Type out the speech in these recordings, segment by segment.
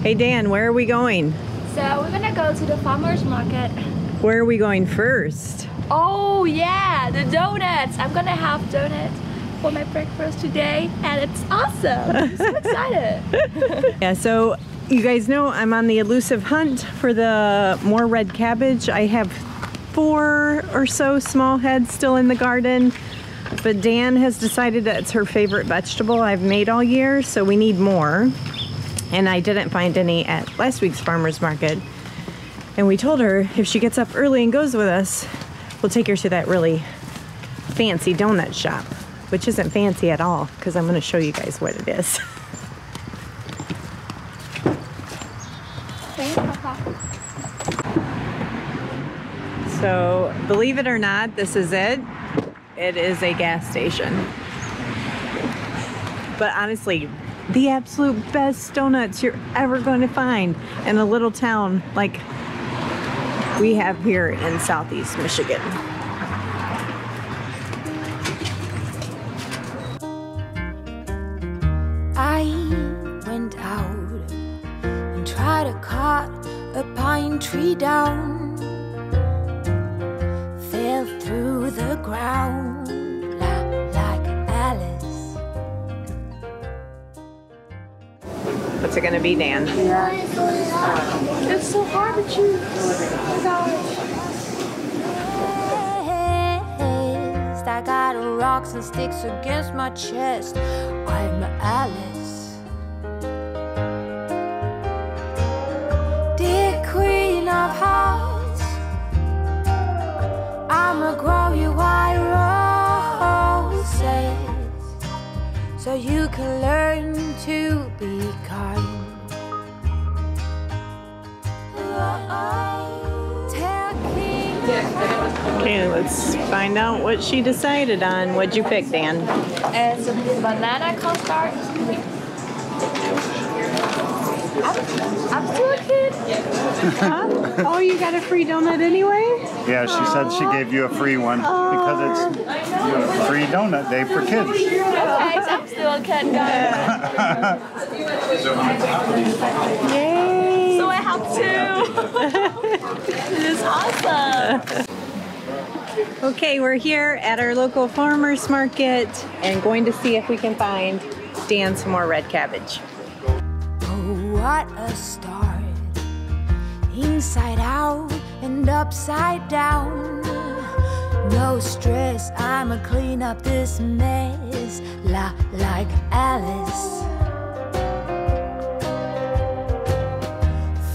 Hey Dan, where are we going? So we're gonna go to the farmer's market. Where are we going first? Oh yeah, the donuts. I'm gonna have donuts for my breakfast today and it's awesome. I'm so excited. Yeah, so you guys know I'm on the elusive hunt for the more red cabbage. I have 4 or so small heads still in the garden, but Dan has decided that it's her favorite vegetable I've made all year, so we need more. And I didn't find any at last week's farmer's market. And we told her if she gets up early and goes with us, we'll take her to that really fancy donut shop, which isn't fancy at all, because I'm going to show you guys what it is. So, believe it or not, this is it. It is a gas station. But honestly, the absolute best donuts you're ever going to find in a little town like we have here in Southeast Michigan. I went out and tried to cut a pine tree down. Fell through the ground like Alice. What's it gonna be, Dan? It's so hard to choose. I got rocks and sticks against my chest. I'm Alice, dear queen of hearts. I'ma grow you white roses so you can learn to be kind. Okay, let's find out what she decided on. What'd you pick, Dan? It's a banana custard. I'm still a kid. Huh? Oh, you got a free donut anyway? Yeah, she said she gave you a free one because it's free donut day for kids. Okay, so I'm still a kid, guys. Yay! So I have 2. This is awesome. Okay, we're here at our local farmer's market and going to see if we can find Dan some more red cabbage. Oh, what a start. Inside out and upside down. No stress, I'ma clean up this mess like Alice.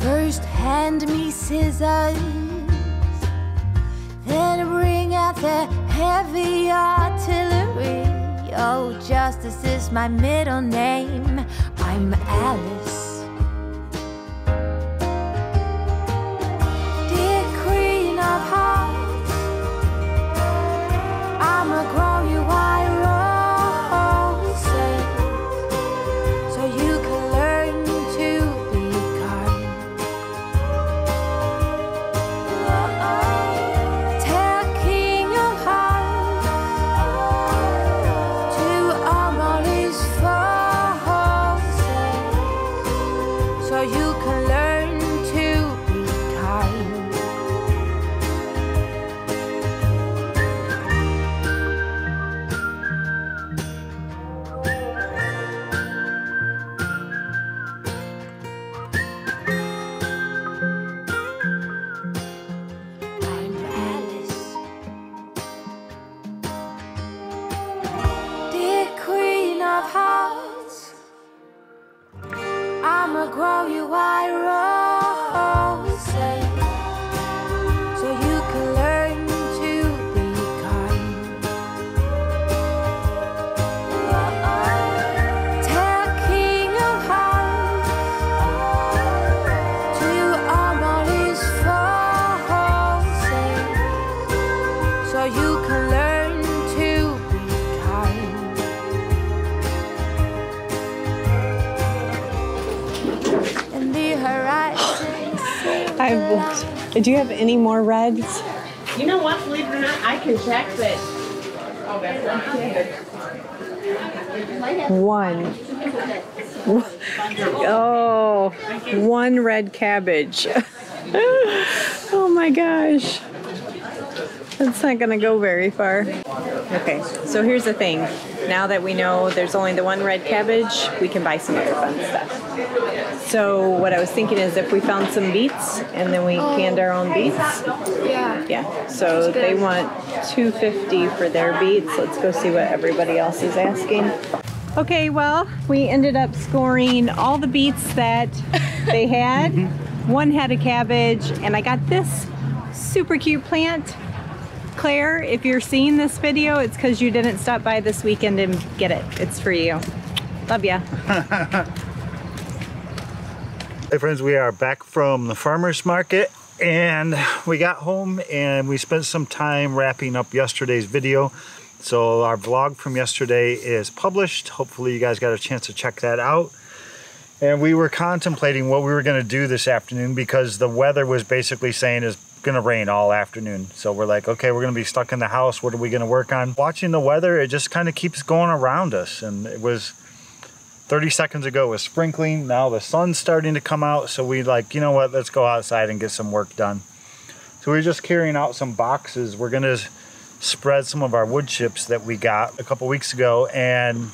First hand me scissors, then bring out the heavy artillery. Oh, justice is my middle name. I'm Alice, dear queen of hearts. I'ma grow you white roses so you can learn to be kind. Tell king of hearts to all his forces so you can learn to be kind. I'm Alice, dear queen of hearts. I'ma grow you white roses so you can learn to be kind. Tell king of hearts to all his forces so you can learn to be kind. And the horizon. Do you have any more reds? You know what, believe it or not, I can check, but... Oh, that's not good. One. Oh, one red cabbage. Oh my gosh. That's not gonna go very far. Okay, so here's the thing. Now that we know there's only the one red cabbage, we can buy some other fun stuff. So what I was thinking is if we found some beets and then we canned our own beets. Yeah. Yeah, so they want $2.50 for their beets. Let's go see what everybody else is asking. Okay, well, we ended up scoring all the beets that they had. One had a cabbage, and I got this super cute plant. Claire, if you're seeing this video, it's because you didn't stop by this weekend and get it. It's for you. Love ya. Hey friends, we are back from the farmer's market, and we got home and we spent some time wrapping up yesterday's video. So our vlog from yesterday is published. Hopefully you guys got a chance to check that out. And we were contemplating what we were going to do this afternoon because the weather was basically saying it's going to rain all afternoon. So we're like, okay, we're going to be stuck in the house. What are we going to work on? Watching the weather, it just kind of keeps going around us. And it was 30 seconds ago it was sprinkling. Now the sun's starting to come out. So we like, you know what, let's go outside and get some work done. So we're just carrying out some boxes. We're going to spread some of our wood chips that we got a couple weeks ago, and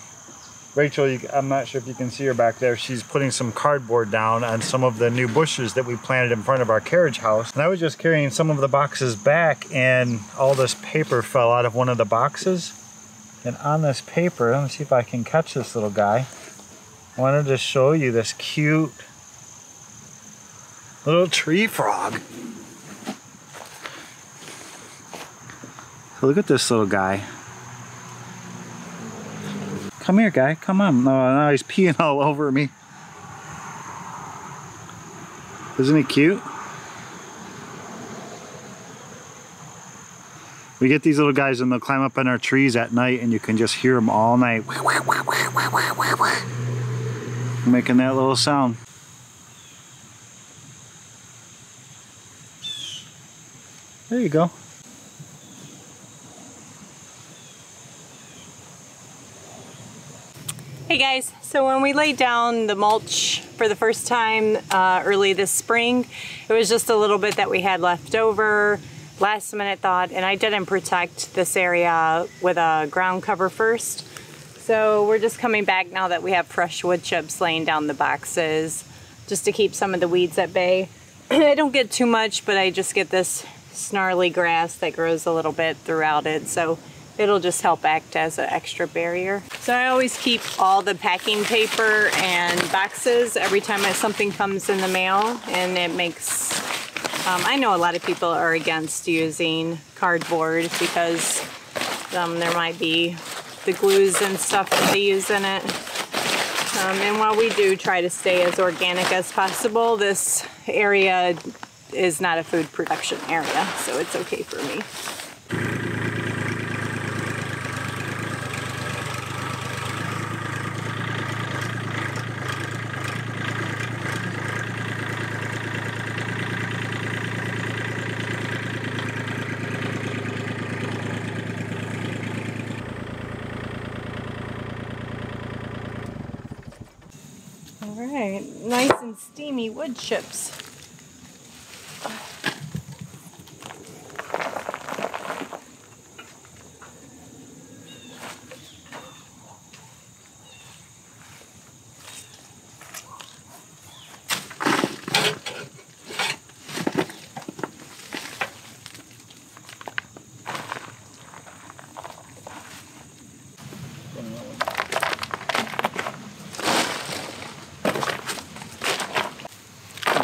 Rachel, I'm not sure if you can see her back there, she's putting some cardboard down on some of the new bushes that we planted in front of our carriage house. And I was just carrying some of the boxes back, and all this paper fell out of one of the boxes. And on this paper, let me see if I can catch this little guy. I wanted to show you this cute little tree frog. Look at this little guy. Come here, guy. Come on. No, he's peeing all over me. Isn't he cute? We get these little guys and they'll climb up in our trees at night and you can just hear them all night. Making that little sound. There you go. Hey guys, so when we laid down the mulch for the first time early this spring, it was just a little bit that we had left over, last minute thought, and I didn't protect this area with a ground cover first. So we're just coming back now that we have fresh wood chips laying down the boxes just to keep some of the weeds at bay. I don't get too much, but I just get this snarly grass that grows a little bit throughout it. So it'll just help act as an extra barrier. So I always keep all the packing paper and boxes every time something comes in the mail, and it makes, I know a lot of people are against using cardboard because there might be the glues and stuff that they use in it. And while we do try to stay as organic as possible, this area is not a food production area, so it's okay for me. Alright, nice and steamy wood chips.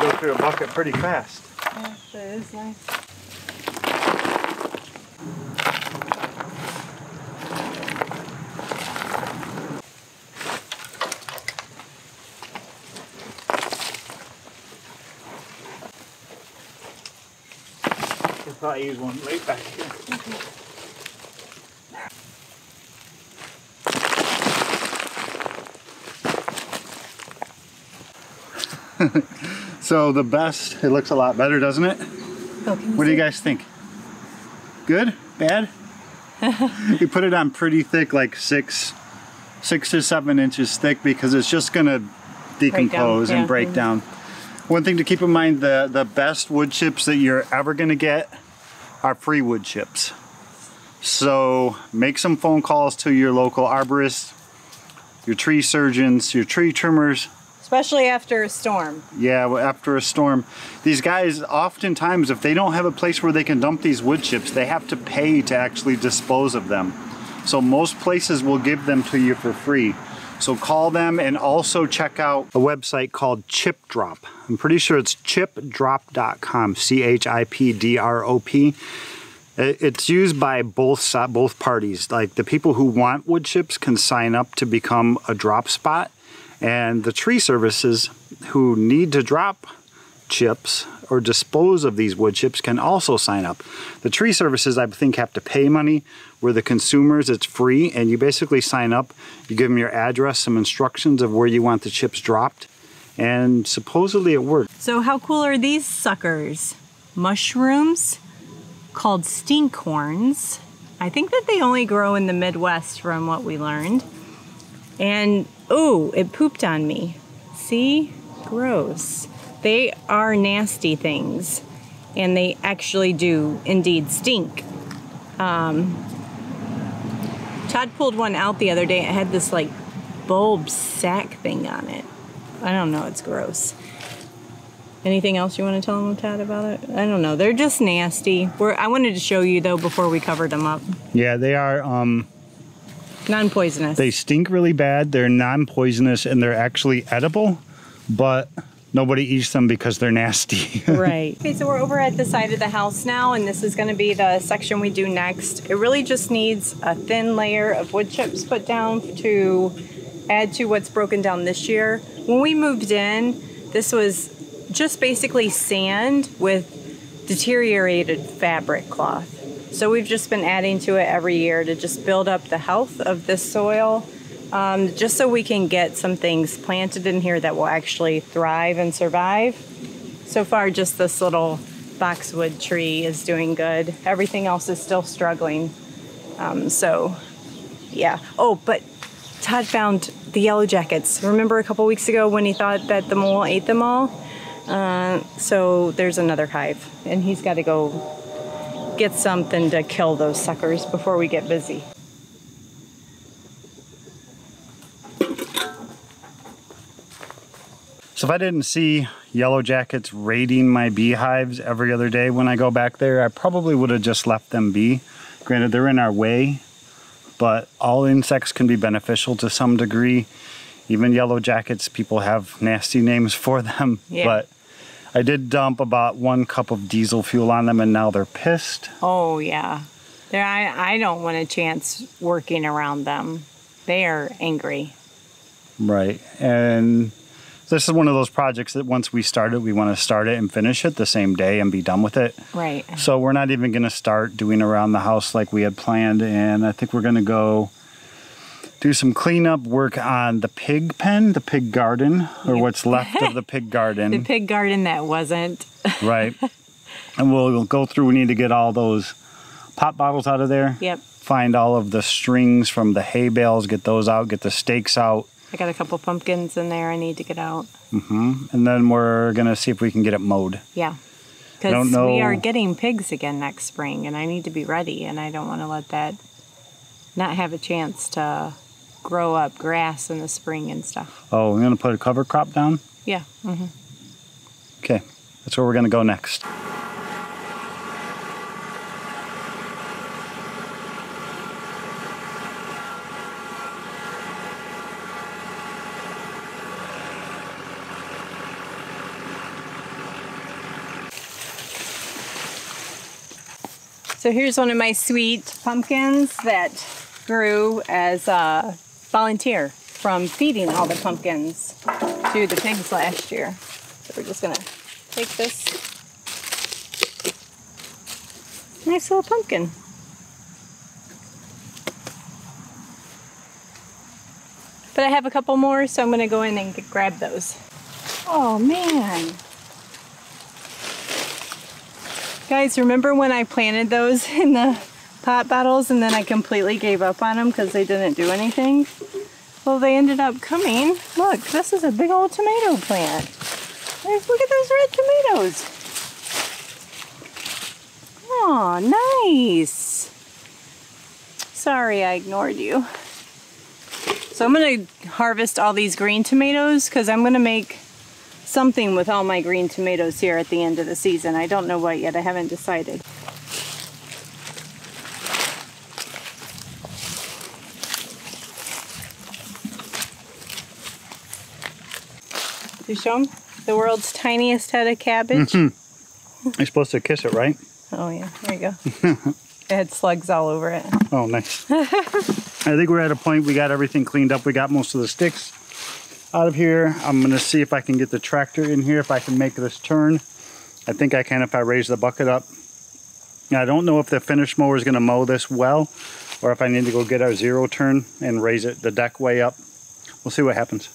Go through a bucket pretty fast. Yeah, that is nice. I thought I used one right back here. Okay. So the best, it looks a lot better, doesn't it? What do you guys think? Good? Bad? You put it on pretty thick, like 6 to 7 inches thick, because it's just gonna decompose and break Yeah. down. One thing to keep in mind, the best wood chips that you're ever gonna get are free wood chips. So make some phone calls to your local arborist, your tree surgeons, your tree trimmers. Especially after a storm. Yeah, after a storm. These guys, oftentimes, if they don't have a place where they can dump these wood chips, they have to pay to actually dispose of them. So most places will give them to you for free. So call them, and also check out a website called Chip Drop. I'm pretty sure it's chipdrop.com, CHIPDROP. It's used by both parties. Like, the people who want wood chips can sign up to become a drop spot, and the tree services who need to drop chips or dispose of these wood chips can also sign up. The tree services, I think, have to pay money, where the consumers, it's free, and you basically sign up, you give them your address, some instructions of where you want the chips dropped, and supposedly it works. So how cool are these suckers? Mushrooms called stinkhorns. I think that they only grow in the Midwest from what we learned. And, oh, it pooped on me. See? Gross. They are nasty things, and they actually do indeed stink. Todd pulled one out the other day. It had this like bulb sack thing on it. I don't know, it's gross. Anything else you want to tell them, Todd, about it? I don't know. They're just nasty. I wanted to show you, though, before we covered them up. Yeah, they are Non-poisonous. they stink really bad. They're non-poisonous, and they're actually edible, but nobody eats them because they're nasty. Right. Okay, so we're over at the side of the house now, and this is going to be the section we do next. It really just needs a thin layer of wood chips put down to add to what's broken down this year. When we moved in, this was just basically sand with deteriorated fabric cloth. So we've just been adding to it every year to just build up the health of this soil, just so we can get some things planted in here that will actually thrive and survive. So far, just this little boxwood tree is doing good. Everything else is still struggling. So, yeah. Oh, but Todd found the yellow jackets. Remember a couple weeks ago when he thought that the mole ate them all? So there's another hive, and he's got to go get something to kill those suckers before we get busy. So if I didn't see yellow jackets raiding my beehives every other day when I go back there, I probably would have just left them be. Granted, they're in our way, but all insects can be beneficial to some degree. Even yellow jackets, people have nasty names for them. Yeah. But I did dump about 1 cup of diesel fuel on them, and now they're pissed. Oh, yeah. I don't want a chance working around them. They are angry. Right. And this is one of those projects that once we start it, we want to start it and finish it the same day and be done with it. Right. So we're not even going to start doing around the house like we had planned. And I think we're going to go do some cleanup work on the pig pen, the pig garden, or what's left of the pig garden. The pig garden that wasn't. Right. And we'll go through, we need to get all those pop bottles out of there. Yep. Find all of the strings from the hay bales, get those out, get the stakes out. I got a couple pumpkins in there I need to get out. And then we're going to see if we can get it mowed. Yeah. Because we are getting pigs again next spring, and I need to be ready, and I don't want to let that not have a chance to grow up grass in the spring and stuff. Oh, we're going to put a cover crop down? Yeah. Okay, that's where we're going to go next. So here's one of my sweet pumpkins that grew as a volunteer from feeding all the pumpkins to the pigs last year. So we're just gonna take this nice little pumpkin. But I have a couple more, so I'm gonna go in and grab those. Oh man. Guys, remember when I planted those in the pot bottles and then I completely gave up on them because they didn't do anything? Well, they ended up coming. Look, this is a big old tomato plant. Look at those red tomatoes. Oh, nice. Sorry, I ignored you. So I'm gonna harvest all these green tomatoes because I'm gonna make something with all my green tomatoes here at the end of the season. I don't know what yet, I haven't decided. You show them the world's tiniest head of cabbage? You're supposed to kiss it, right? Oh yeah, there you go. It had slugs all over it. Oh, nice. I think we're at a point we got everything cleaned up. We got most of the sticks out of here. I'm gonna see if I can get the tractor in here, if I can make this turn. I think I can if I raise the bucket up. Now, I don't know if the finish mower is gonna mow this well, or if I need to go get our zero turn and raise it the deck way up. We'll see what happens.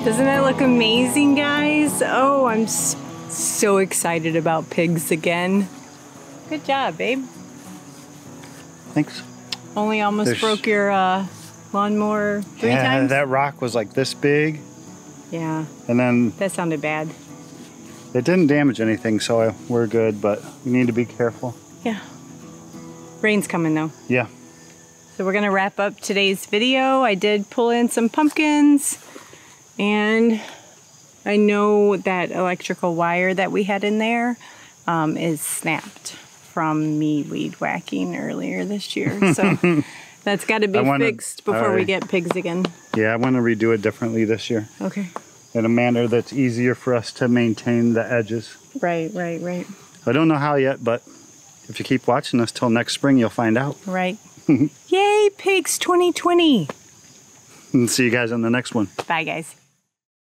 Doesn't it look amazing, guys? Oh, I'm so excited about pigs again. Good job, babe. Thanks. Only almost broke your lawnmower 3 times? That rock was like this big. Yeah. And then that sounded bad. It didn't damage anything, so we're good, but we need to be careful. Yeah. Rain's coming though. Yeah. So we're gonna wrap up today's video. I did pull in some pumpkins, and I know that electrical wire that we had in there is snapped from me weed whacking earlier this year. So that's got to be fixed before we get pigs again. Yeah, I want to redo it differently this year. Okay. In a manner that's easier for us to maintain the edges. Right. I don't know how yet, but if you keep watching us till next spring, you'll find out. Right. Yay, pigs 2020. And see you guys on the next one. Bye, guys.